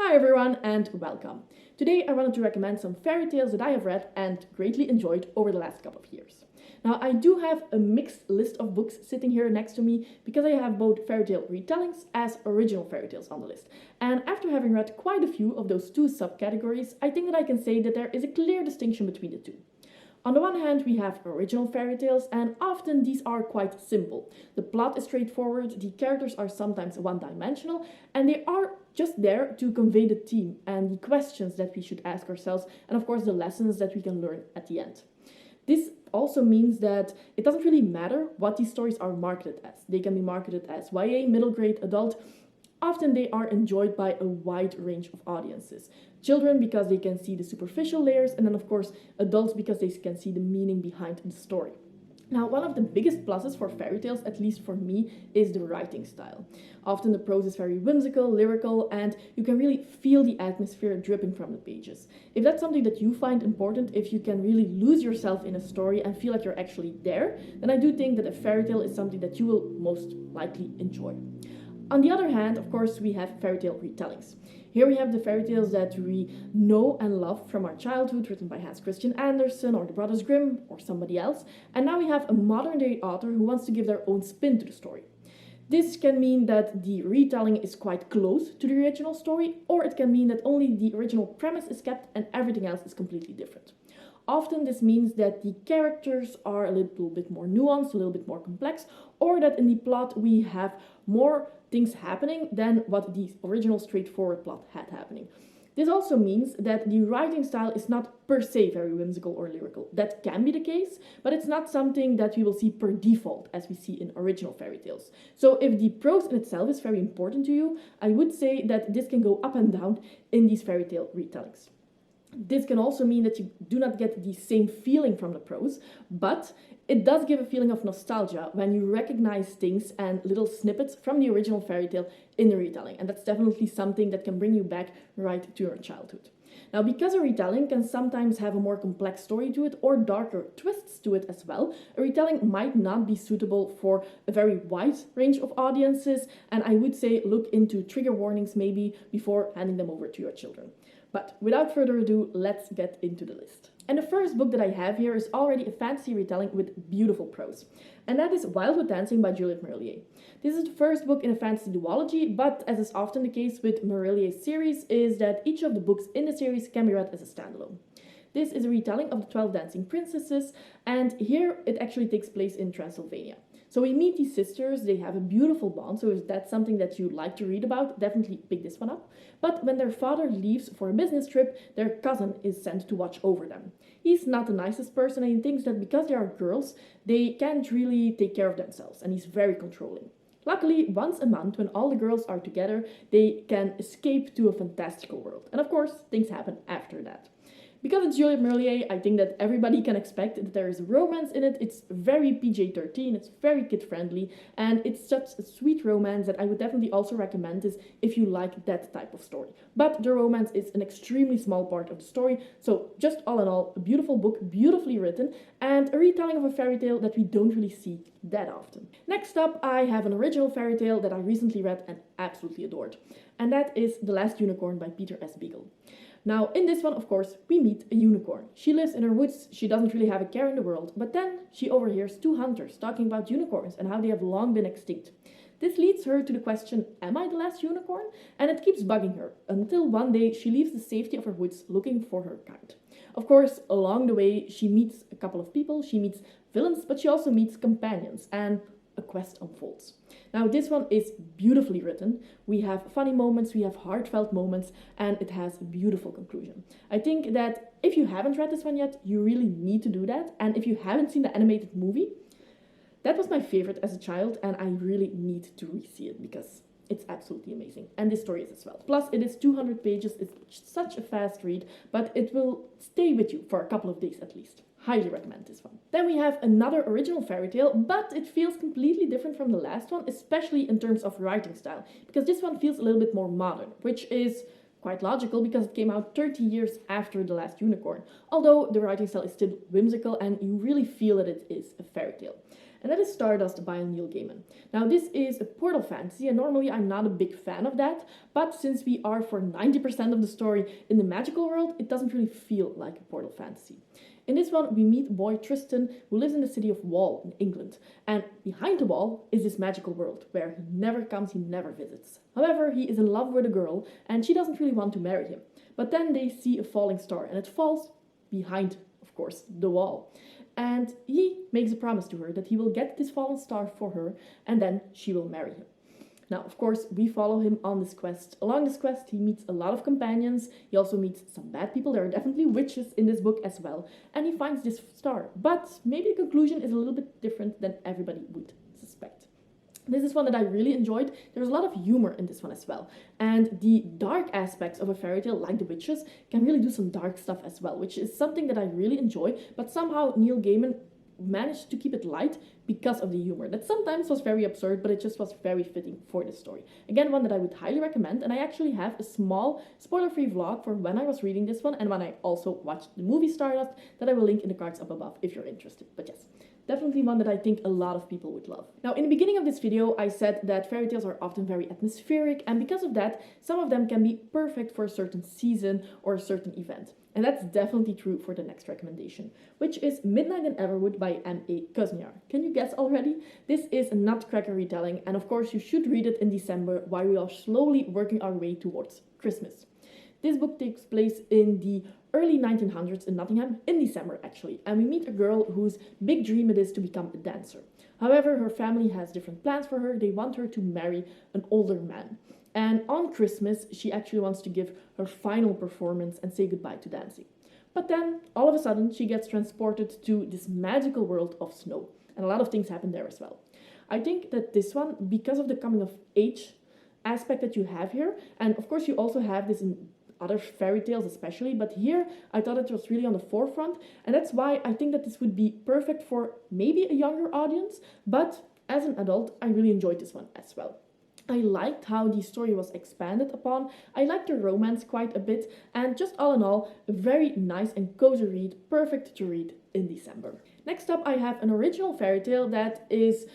Hi everyone and welcome. Today I wanted to recommend some fairy tales that I have read and greatly enjoyed over the last couple of years. Now I do have a mixed list of books sitting here next to me because I have both fairy tale retellings as original fairy tales on the list. And after having read quite a few of those two subcategories, I think that I can say that there is a clear distinction between the two. On the one hand, we have original fairy tales, and often these are quite simple. The plot is straightforward, the characters are sometimes one-dimensional, and they are just there to convey the theme and the questions that we should ask ourselves, and of course the lessons that we can learn at the end. This also means that it doesn't really matter what these stories are marketed as. They can be marketed as YA, middle grade, adult. Often they are enjoyed by a wide range of audiences. Children because they can see the superficial layers, and then of course adults because they can see the meaning behind the story. Now, one of the biggest pluses for fairy tales, at least for me, is the writing style. Often the prose is very whimsical, lyrical, and you can really feel the atmosphere dripping from the pages. If that's something that you find important, if you can really lose yourself in a story and feel like you're actually there, then I do think that a fairy tale is something that you will most likely enjoy. On the other hand, of course, we have fairy tale retellings. Here we have the fairy tales that we know and love from our childhood, written by Hans Christian Andersen or the Brothers Grimm or somebody else, and now we have a modern day author who wants to give their own spin to the story. This can mean that the retelling is quite close to the original story, or it can mean that only the original premise is kept and everything else is completely different. Often this means that the characters are a little bit more nuanced, a little bit more complex, or that in the plot we have more things happening than what the original straightforward plot had happening. This also means that the writing style is not per se very whimsical or lyrical. That can be the case, but it's not something that we will see per default as we see in original fairy tales. So if the prose in itself is very important to you, I would say that this can go up and down in these fairy tale retellings. This can also mean that you do not get the same feeling from the prose, but it does give a feeling of nostalgia when you recognize things and little snippets from the original fairy tale in the retelling. And that's definitely something that can bring you back right to your childhood. Now, because a retelling can sometimes have a more complex story to it or darker twists to it as well, a retelling might not be suitable for a very wide range of audiences, and I would say look into trigger warnings maybe before handing them over to your children. But without further ado, let's get into the list. And the first book that I have here is already a fantasy retelling with beautiful prose. And that is Wildwood Dancing by Juliet Marillier. This is the first book in a fantasy duology, but as is often the case with Marillier's series, is that each of the books in the series can be read as a standalone. This is a retelling of the 12 Dancing Princesses, and here it actually takes place in Transylvania. So we meet these sisters, they have a beautiful bond, so if that's something that you'd like to read about, definitely pick this one up. But when their father leaves for a business trip, their cousin is sent to watch over them. He's not the nicest person, and he thinks that because they are girls, they can't really take care of themselves, and he's very controlling. Luckily, once a month, when all the girls are together, they can escape to a fantastical world. And of course, things happen after that. Because it's Juliet Marillier, I think that everybody can expect that there is romance in it. It's very PG-13, it's very kid-friendly, and it's such a sweet romance that I would definitely also recommend this if you like that type of story. But the romance is an extremely small part of the story, so just all in all, a beautiful book, beautifully written, and a retelling of a fairy tale that we don't really see that often. Next up, I have an original fairy tale that I recently read and absolutely adored, and that is The Last Unicorn by Peter S. Beagle. Now, in this one, of course, we meet a unicorn. She lives in her woods, she doesn't really have a care in the world, but then she overhears two hunters talking about unicorns and how they have long been extinct. This leads her to the question, am I the last unicorn? And it keeps bugging her, until one day she leaves the safety of her woods looking for her kind. Of course, along the way, she meets a couple of people, she meets villains, but she also meets companions, and a quest unfolds. Now, this one is beautifully written. We have funny moments, we have heartfelt moments, and it has a beautiful conclusion. I think that if you haven't read this one yet, you really need to do that. And if you haven't seen the animated movie, that was my favorite as a child, and I really need to re-see it because it's absolutely amazing. And this story is as well. Plus, it is 200 pages, it's such a fast read, but it will stay with you for a couple of days at least. Highly recommend this one. Then we have another original fairy tale, but it feels completely different from the last one, especially in terms of writing style, because this one feels a little bit more modern, which is quite logical because it came out 30 years after The Last Unicorn, although the writing style is still whimsical and you really feel that it is a fairy tale. and that is Stardust by Neil Gaiman. Now, this is a portal fantasy, and normally I'm not a big fan of that, but since we are for 90% of the story in the magical world, it doesn't really feel like a portal fantasy. In this one, we meet boy Tristan, who lives in the city of Wall in England, and behind the wall is this magical world, where he never comes, he never visits. However, he is in love with a girl, and she doesn't really want to marry him. But then they see a falling star, and it falls behind, of course, the wall. And he makes a promise to her that he will get this fallen star for her, and then she will marry him. Now, of course, we follow him on this quest. Along this quest, he meets a lot of companions. He also meets some bad people. There are definitely witches in this book as well. And he finds this star. But maybe the conclusion is a little bit different than everybody would suspect. This is one that I really enjoyed. There's a lot of humor in this one as well. And the dark aspects of a fairy tale, like the witches, can really do some dark stuff as well, which is something that I really enjoy. But somehow Neil Gaiman managed to keep it light because of the humor. That sometimes was very absurd, but it just was very fitting for the story. Again, one that I would highly recommend, and I actually have a small spoiler-free vlog for when I was reading this one and when I also watched the movie Stardust that I will link in the cards up above if you're interested. But yes, definitely one that I think a lot of people would love. Now, in the beginning of this video, I said that fairy tales are often very atmospheric, and because of that, some of them can be perfect for a certain season or a certain event. And that's definitely true for the next recommendation, which is Midnight in Everwood by M.A. Kuzniar. Can you guess already? This is a nutcracker retelling, and of course you should read it in December while we are slowly working our way towards Christmas. This book takes place in the early 1900s in Nottingham, in December actually, and we meet a girl whose big dream it is to become a dancer. However, her family has different plans for her. They want her to marry an older man. And on Christmas, she actually wants to give her final performance and say goodbye to dancing. But then, all of a sudden, she gets transported to this magical world of snow. And a lot of things happen there as well. I think that this one, because of the coming of age aspect that you have here, and of course you also have this in other fairy tales especially, but here I thought it was really on the forefront. And that's why I think that this would be perfect for maybe a younger audience, but as an adult, I really enjoyed this one as well. I liked how the story was expanded upon. I liked the romance quite a bit, and just all in all, a very nice and cozy read, perfect to read in December. Next up, I have an original fairy tale that is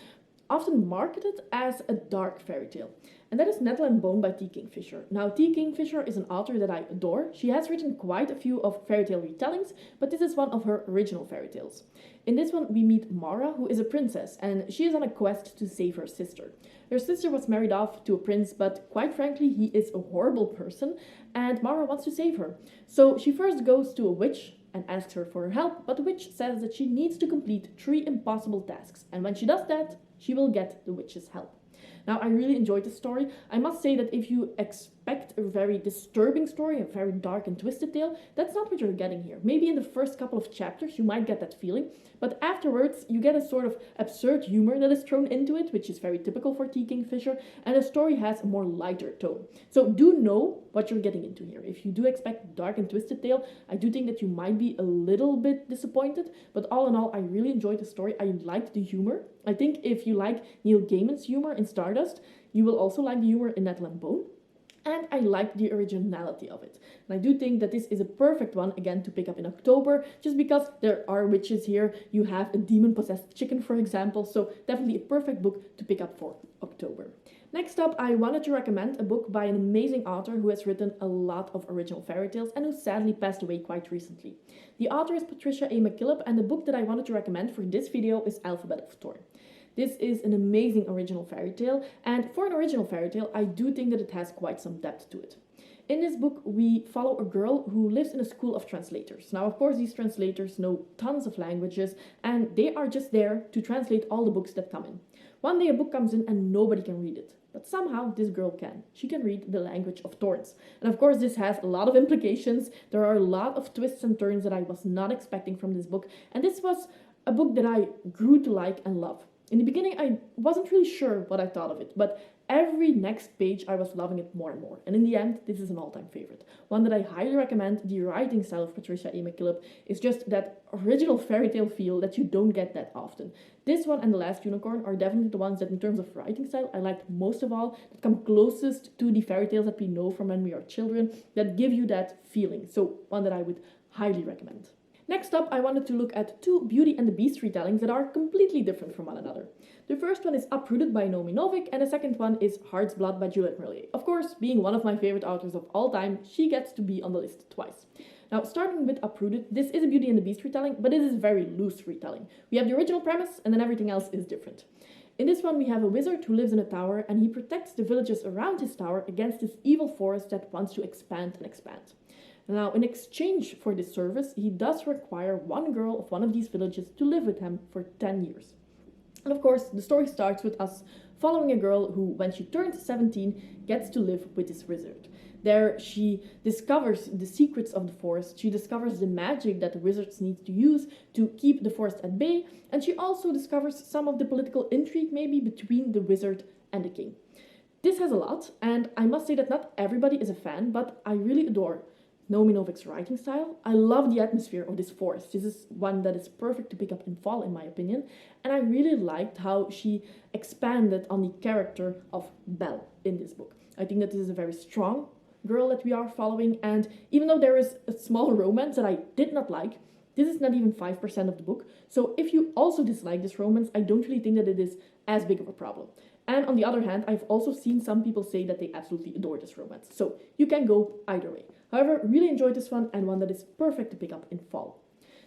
often marketed as a dark fairy tale, and that is Netherland Bone by T. Kingfisher. Now, T. Kingfisher is an author that I adore. She has written quite a few of fairy tale retellings, but this is one of her original fairy tales. In this one, we meet Mara, who is a princess, and she is on a quest to save her sister. Her sister was married off to a prince, but quite frankly, he is a horrible person, and Mara wants to save her. So she first goes to a witch and asks her for her help, but the witch says that she needs to complete 3 impossible tasks, and when she does that, she will get the witch's help. Now, I really enjoyed the story. I must say that if you expect a very disturbing story, a very dark and twisted tale, that's not what you're getting here. Maybe in the first couple of chapters you might get that feeling, but afterwards you get a sort of absurd humor that is thrown into it, which is very typical for T. Kingfisher, and the story has a more lighter tone. So do know what you're getting into here. If you do expect a dark and twisted tale, I do think that you might be a little bit disappointed, but all in all, I really enjoyed the story. I liked the humor. I think if you like Neil Gaiman's humor in Stardust, you will also like the humor in Netherland Bone. And I like the originality of it. And I do think that this is a perfect one, again, to pick up in October, just because there are witches here. You have a demon-possessed chicken, for example, so definitely a perfect book to pick up for October. Next up, I wanted to recommend a book by an amazing author who has written a lot of original fairy tales and who sadly passed away quite recently. The author is Patricia A. McKillop, and the book that I wanted to recommend for this video is Alphabetical Story. This is an amazing original fairy tale, and for an original fairy tale, I do think that it has quite some depth to it. In this book, we follow a girl who lives in a school of translators. Now, of course, these translators know tons of languages, and they are just there to translate all the books that come in. One day a book comes in and nobody can read it. But somehow this girl can. She can read the language of thorns. And of course this has a lot of implications. There are a lot of twists and turns that I was not expecting from this book. And this was a book that I grew to like and love. In the beginning I wasn't really sure what I thought of it, but every next page I was loving it more and more. And in the end, this is an all-time favorite. One that I highly recommend. The writing style of Patricia A. McKillop is just that original fairy tale feel that you don't get that often. This one and The Last Unicorn are definitely the ones that in terms of writing style I liked most of all, that come closest to the fairy tales that we know from when we are children, that give you that feeling. So one that I would highly recommend. Next up, I wanted to look at two Beauty and the Beast retellings that are completely different from one another. The first one is Uprooted by Naomi Novik, and the second one is Heart's Blood by Juliette Merlier. Of course, being one of my favorite authors of all time, she gets to be on the list twice. Now, starting with Uprooted, this is a Beauty and the Beast retelling, but it is a very loose retelling. We have the original premise, and then everything else is different. In this one, we have a wizard who lives in a tower, and he protects the villagers around his tower against this evil forest that wants to expand and expand. Now, in exchange for this service, he does require one girl of one of these villages to live with him for 10 years. And of course, the story starts with us following a girl who, when she turns 17, gets to live with this wizard. There, she discovers the secrets of the forest, she discovers the magic that the wizards need to use to keep the forest at bay, and she also discovers some of the political intrigue maybe between the wizard and the king. This has a lot, and I must say that not everybody is a fan, but I really adore Naomi Novik's writing style. I love the atmosphere of this forest. This is one that is perfect to pick up in fall, in my opinion. And I really liked how she expanded on the character of Belle in this book. I think that this is a very strong girl that we are following. And even though there is a small romance that I did not like, this is not even 5% of the book. So if you also dislike this romance, I don't really think that it is as big of a problem. And on the other hand, I've also seen some people say that they absolutely adore this romance. So you can go either way. However, really enjoyed this one, and one that is perfect to pick up in fall.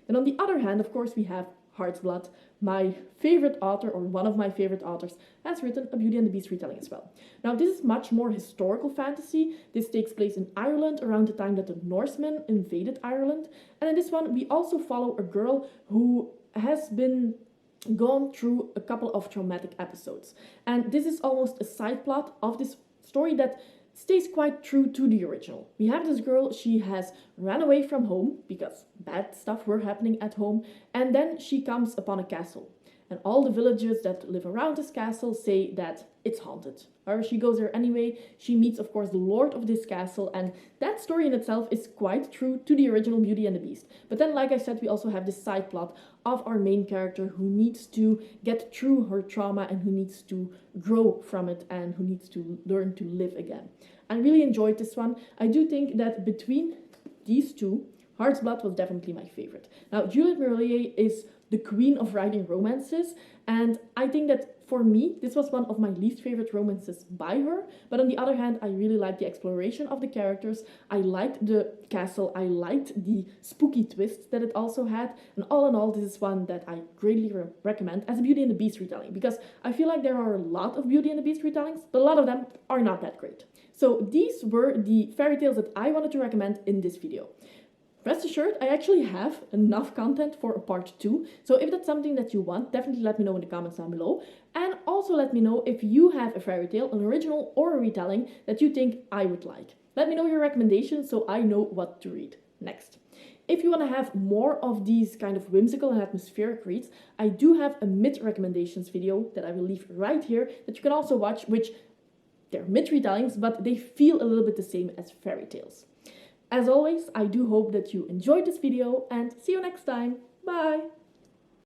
Then on the other hand, of course, we have Heart's Blood. My favorite author, or one of my favorite authors, has written a Beauty and the Beast retelling as well. Now, this is much more historical fantasy. This takes place in Ireland around the time that the Norsemen invaded Ireland. And in this one, we also follow a girl who has been gone through a couple of traumatic episodes. And this is almost a side plot of this story that stays quite true to the original. We have this girl, she has ran away from home because bad stuff were happening at home, and then she comes upon a castle. And all the villagers that live around this castle say that it's haunted. However, she goes there anyway. She meets, of course, the lord of this castle, and that story in itself is quite true to the original Beauty and the Beast. But then, like I said, we also have this side plot of our main character who needs to get through her trauma and who needs to grow from it and who needs to learn to live again. I really enjoyed this one. I do think that between these two, Heart's Blood was definitely my favorite. Now, Juliette Merlier is the queen of writing romances, and I think that for me, this was one of my least favorite romances by her, but on the other hand, I really liked the exploration of the characters, I liked the castle, I liked the spooky twists that it also had, and all in all, this is one that I greatly recommend as a Beauty and the Beast retelling, because I feel like there are a lot of Beauty and the Beast retellings, but a lot of them are not that great. So these were the fairy tales that I wanted to recommend in this video. Rest assured, I actually have enough content for a part 2, so if that's something that you want, definitely let me know in the comments down below. And also let me know if you have a fairy tale, an original or a retelling, that you think I would like. Let me know your recommendations so I know what to read next. If you want to have more of these kind of whimsical and atmospheric reads, I do have a mid recommendations video that I will leave right here that you can also watch, which they're mid retellings, but they feel a little bit the same as fairy tales. As always, I do hope that you enjoyed this video, and see you next time. Bye!